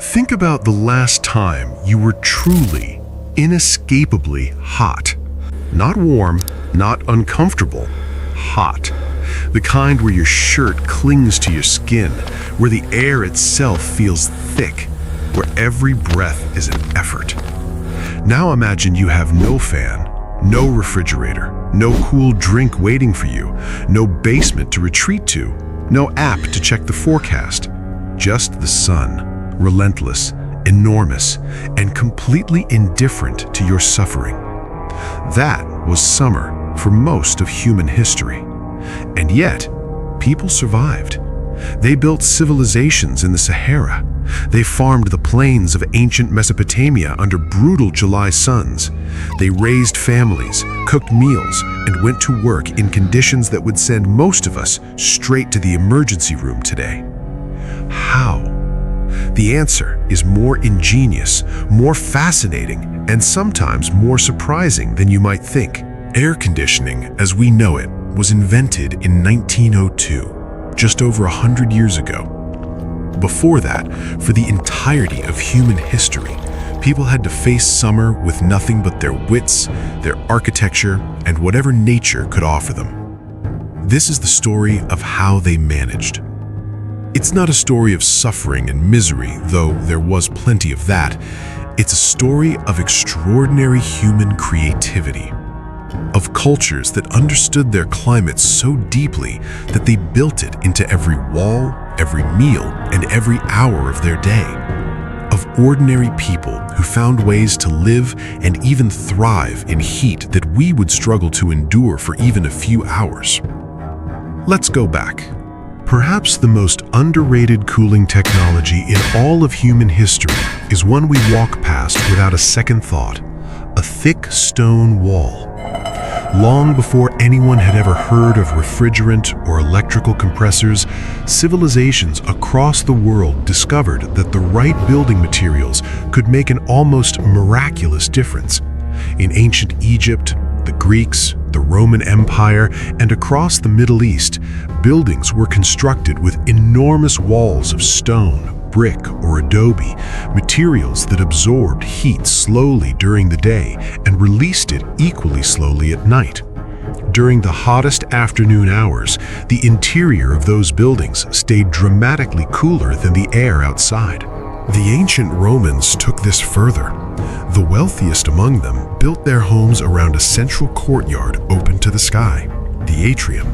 Think about the last time you were truly, inescapably hot. Not warm, not uncomfortable, hot. The kind where your shirt clings to your skin, where the air itself feels thick, where every breath is an effort. Now imagine you have no fan, no refrigerator, no cool drink waiting for you, no basement to retreat to, no app to check the forecast. Just the sun, relentless, enormous, and completely indifferent to your suffering. That was summer for most of human history. And yet, people survived. They built civilizations in the Sahara. They farmed the plains of ancient Mesopotamia under brutal July suns. They raised families, cooked meals, and went to work in conditions that would send most of us straight to the emergency room today. How? The answer is more ingenious, more fascinating, and sometimes more surprising than you might think. Air conditioning, as we know it, was invented in 1902, just over 100 years ago. Before that, for the entirety of human history, people had to face summer with nothing but their wits, their architecture, and whatever nature could offer them. This is the story of how they managed. It's not a story of suffering and misery, though there was plenty of that. It's a story of extraordinary human creativity, of cultures that understood their climate so deeply that they built it into every wall, every meal, and every hour of their day, of ordinary people who found ways to live and even thrive in heat that we would struggle to endure for even a few hours. Let's go back. Perhaps the most underrated cooling technology in all of human history is one we walk past without a second thought: a thick stone wall. Long before anyone had ever heard of refrigerant or electrical compressors, civilizations across the world discovered that the right building materials could make an almost miraculous difference. In ancient Egypt, the Greeks, the Roman Empire, and across the Middle East, buildings were constructed with enormous walls of stone, brick, or adobe, materials that absorbed heat slowly during the day and released it equally slowly at night. During the hottest afternoon hours, the interior of those buildings stayed dramatically cooler than the air outside. The ancient Romans took this further. The wealthiest among them built their homes around a central courtyard open to the sky, the atrium.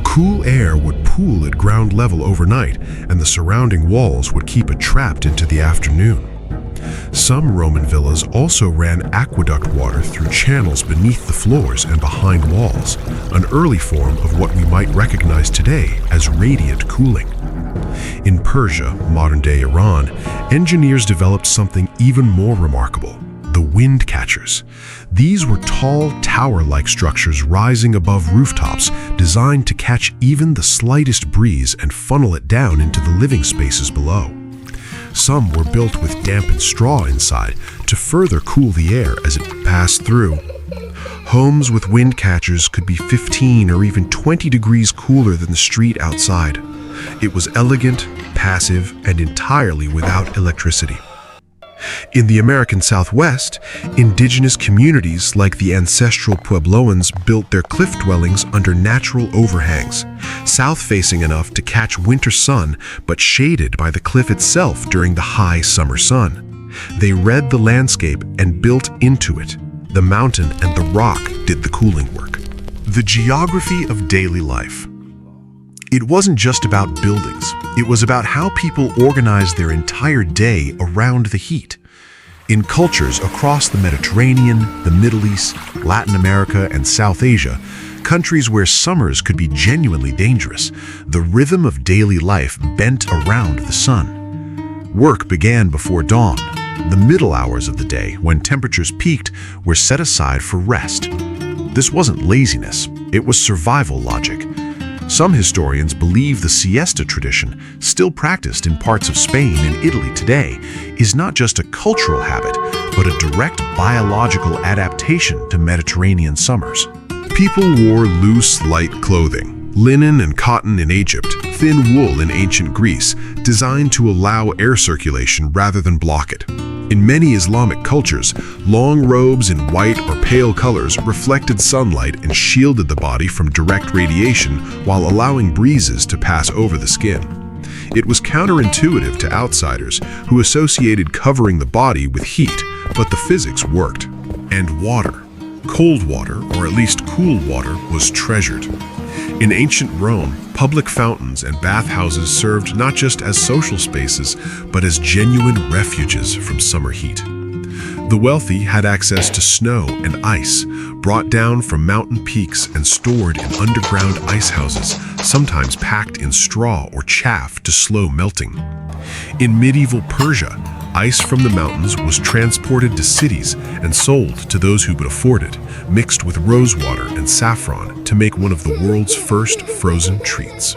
Cool air would pool at ground level overnight, and the surrounding walls would keep it trapped into the afternoon. Some Roman villas also ran aqueduct water through channels beneath the floors and behind walls, an early form of what we might recognize today as radiant cooling. In Persia, modern-day Iran, engineers developed something even more remarkable: the windcatchers. These were tall, tower-like structures rising above rooftops, designed to catch even the slightest breeze and funnel it down into the living spaces below. Some were built with dampened straw inside to further cool the air as it passed through. Homes with windcatchers could be 15 or even 20 degrees cooler than the street outside. It was elegant, passive, and entirely without electricity. In the American Southwest, indigenous communities like the ancestral Puebloans built their cliff dwellings under natural overhangs, south-facing enough to catch winter sun but shaded by the cliff itself during the high summer sun. They read the landscape and built into it. The mountain and the rock did the cooling work. The geography of daily life. It wasn't just about buildings. It was about how people organized their entire day around the heat. In cultures across the Mediterranean, the Middle East, Latin America, and South Asia, countries where summers could be genuinely dangerous, the rhythm of daily life bent around the sun. Work began before dawn. The middle hours of the day, when temperatures peaked, were set aside for rest. This wasn't laziness, it was survival logic. Some historians believe the siesta tradition, still practiced in parts of Spain and Italy today, is not just a cultural habit, but a direct biological adaptation to Mediterranean summers. People wore loose, light clothing, Linen and cotton in Egypt, thin wool in ancient Greece, designed to allow air circulation rather than block it. In many Islamic cultures, long robes in white or pale colors reflected sunlight and shielded the body from direct radiation while allowing breezes to pass over the skin. It was counterintuitive to outsiders who associated covering the body with heat, but the physics worked. And water. Cold water, or at least cool water, was treasured. In ancient Rome, public fountains and bathhouses served not just as social spaces, but as genuine refuges from summer heat. The wealthy had access to snow and ice, brought down from mountain peaks and stored in underground ice houses, sometimes packed in straw or chaff to slow melting. In medieval Persia, ice from the mountains was transported to cities and sold to those who could afford it, mixed with rosewater and saffron to make one of the world's first frozen treats.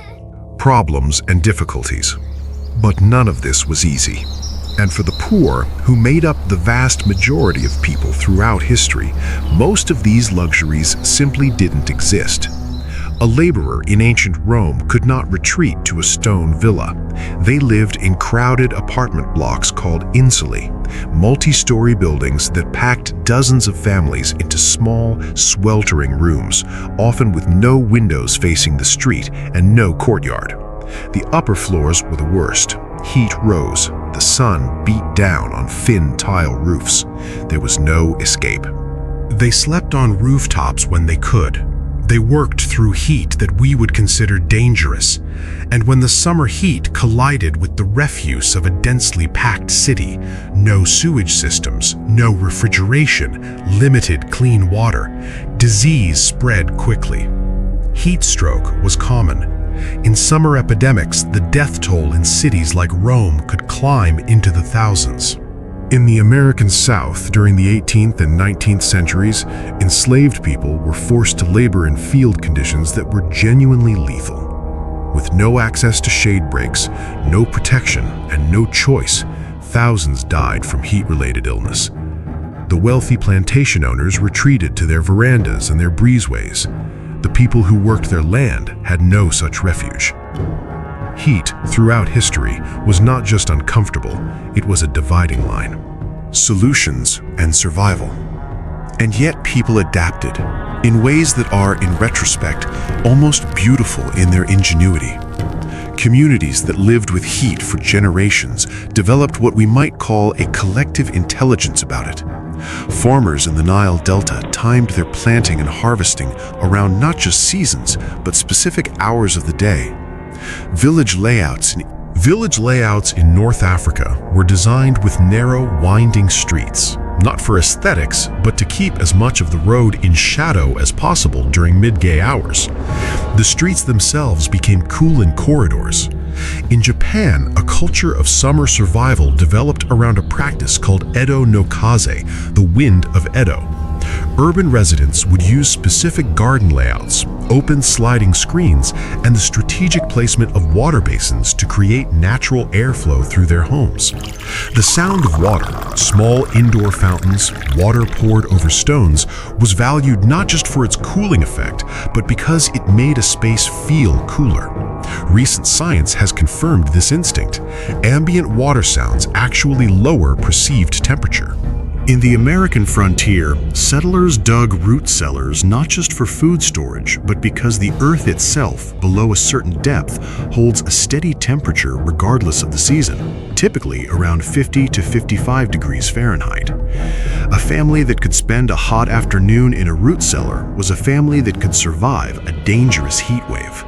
Problems and difficulties. But none of this was easy. And for the poor, who made up the vast majority of people throughout history, most of these luxuries simply didn't exist. A laborer in ancient Rome could not retreat to a stone villa. They lived in crowded apartment blocks called insulae, multi-story buildings that packed dozens of families into small, sweltering rooms, often with no windows facing the street and no courtyard. The upper floors were the worst. Heat rose. The sun beat down on thin tile roofs. There was no escape. They slept on rooftops when they could. They worked through heat that we would consider dangerous, and when the summer heat collided with the refuse of a densely packed city, no sewage systems, no refrigeration, limited clean water, disease spread quickly. Heat stroke was common. In summer epidemics, the death toll in cities like Rome could climb into the thousands. In the American South during the 18th and 19th centuries, enslaved people were forced to labor in field conditions that were genuinely lethal. With no access to shade breaks, no protection, and no choice, thousands died from heat-related illness. The wealthy plantation owners retreated to their verandas and their breezeways. The people who worked their land had no such refuge. Heat throughout history was not just uncomfortable, it was a dividing line. Solutions and survival. And yet people adapted in ways that are, in retrospect, almost beautiful in their ingenuity. Communities that lived with heat for generations developed what we might call a collective intelligence about it. Farmers in the Nile Delta timed their planting and harvesting around not just seasons, but specific hours of the day. Village layouts in North Africa were designed with narrow, winding streets, not for aesthetics, but to keep as much of the road in shadow as possible during midday hours. The streets themselves became cooling corridors. In Japan, a culture of summer survival developed around a practice called Edo no Kaze, the wind of Edo. Urban residents would use specific garden layouts, open sliding screens, and the strategic placement of water basins to create natural airflow through their homes. The sound of water, small indoor fountains, water poured over stones, was valued not just for its cooling effect, but because it made a space feel cooler. Recent science has confirmed this instinct. Ambient water sounds actually lower perceived temperature. In the American frontier, settlers dug root cellars not just for food storage, but because the earth itself, below a certain depth, holds a steady temperature regardless of the season, typically around 50 to 55 degrees Fahrenheit. A family that could spend a hot afternoon in a root cellar was a family that could survive a dangerous heat wave.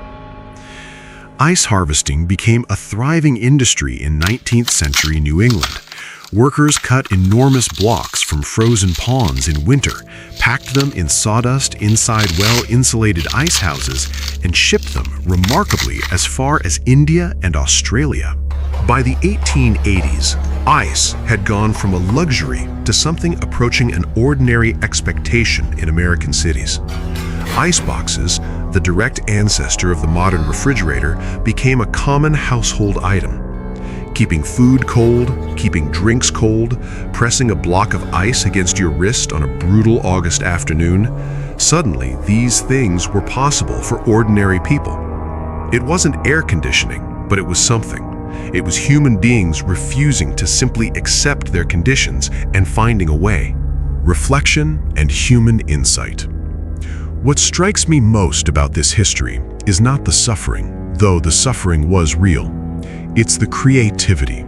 Ice harvesting became a thriving industry in 19th century New England. Workers cut enormous blocks from frozen ponds in winter, packed them in sawdust inside well-insulated ice houses, and shipped them, remarkably, as far as India and Australia. By the 1880s, ice had gone from a luxury to something approaching an ordinary expectation in American cities. Ice boxes, the direct ancestor of the modern refrigerator, became a common household item. Keeping food cold, keeping drinks cold, pressing a block of ice against your wrist on a brutal August afternoon. Suddenly, these things were possible for ordinary people. It wasn't air conditioning, but it was something. It was human beings refusing to simply accept their conditions and finding a way. Reflection and human insight. What strikes me most about this history is not the suffering, though the suffering was real. It's the creativity.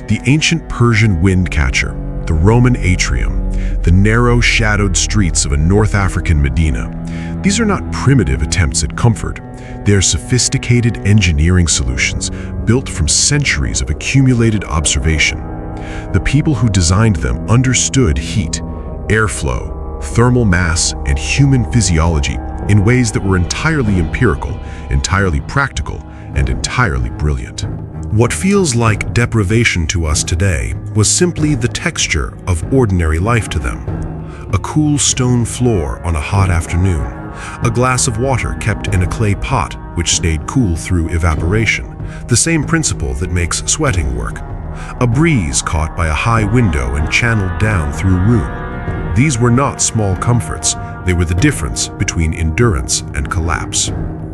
The ancient Persian windcatcher, the Roman atrium, the narrow, shadowed streets of a North African Medina. These are not primitive attempts at comfort. They're sophisticated engineering solutions built from centuries of accumulated observation. The people who designed them understood heat, airflow, thermal mass, and human physiology in ways that were entirely empirical, entirely practical, and entirely brilliant. What feels like deprivation to us today was simply the texture of ordinary life to them. A cool stone floor on a hot afternoon, a glass of water kept in a clay pot which stayed cool through evaporation, the same principle that makes sweating work. A breeze caught by a high window and channeled down through room. These were not small comforts, they were the difference between endurance and collapse.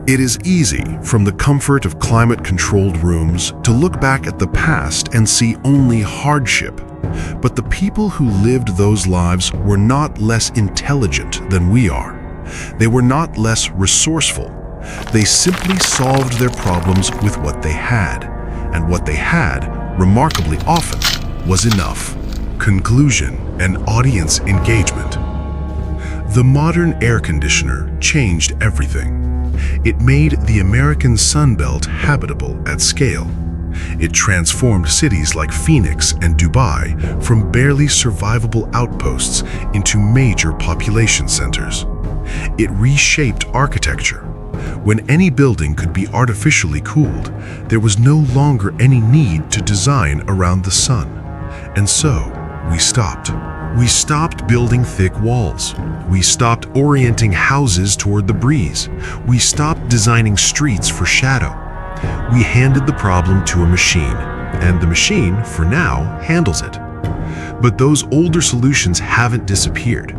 It is easy, from the comfort of climate-controlled rooms, to look back at the past and see only hardship. But the people who lived those lives were not less intelligent than we are. They were not less resourceful. They simply solved their problems with what they had. And what they had, remarkably often, was enough. Conclusion and audience engagement. The modern air conditioner changed everything. It made the American Sunbelt habitable at scale. It transformed cities like Phoenix and Dubai from barely survivable outposts into major population centers. It reshaped architecture. When any building could be artificially cooled, there was no longer any need to design around the sun. And so, we stopped. We stopped building thick walls. We stopped orienting houses toward the breeze. We stopped designing streets for shadow. We handed the problem to a machine, and the machine, for now, handles it. But those older solutions haven't disappeared.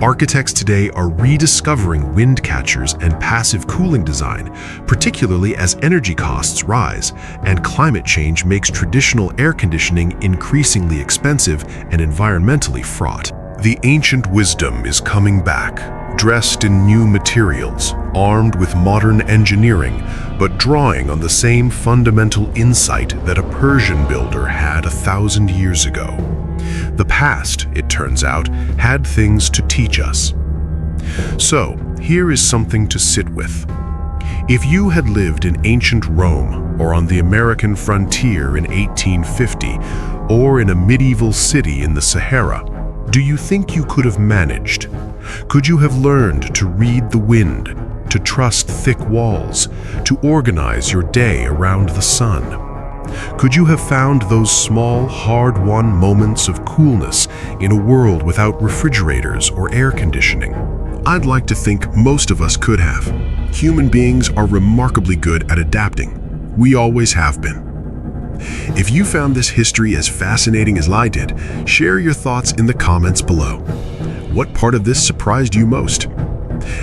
Architects today are rediscovering wind catchers and passive cooling design, particularly as energy costs rise and climate change makes traditional air conditioning increasingly expensive and environmentally fraught. The ancient wisdom is coming back, dressed in new materials, armed with modern engineering, but drawing on the same fundamental insight that a Persian builder had 1,000 years ago. The past, it turns out, had things to teach us. So, here is something to sit with. If you had lived in ancient Rome or on the American frontier in 1850 or in a medieval city in the Sahara, do you think you could have managed? Could you have learned to read the wind, to trust thick walls, to organize your day around the sun? Could you have found those small, hard-won moments of coolness in a world without refrigerators or air conditioning? I'd like to think most of us could have. Human beings are remarkably good at adapting. We always have been. If you found this history as fascinating as I did, share your thoughts in the comments below. What part of this surprised you most?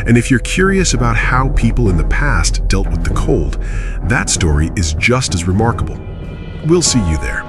And if you're curious about how people in the past dealt with the cold, that story is just as remarkable. We'll see you there.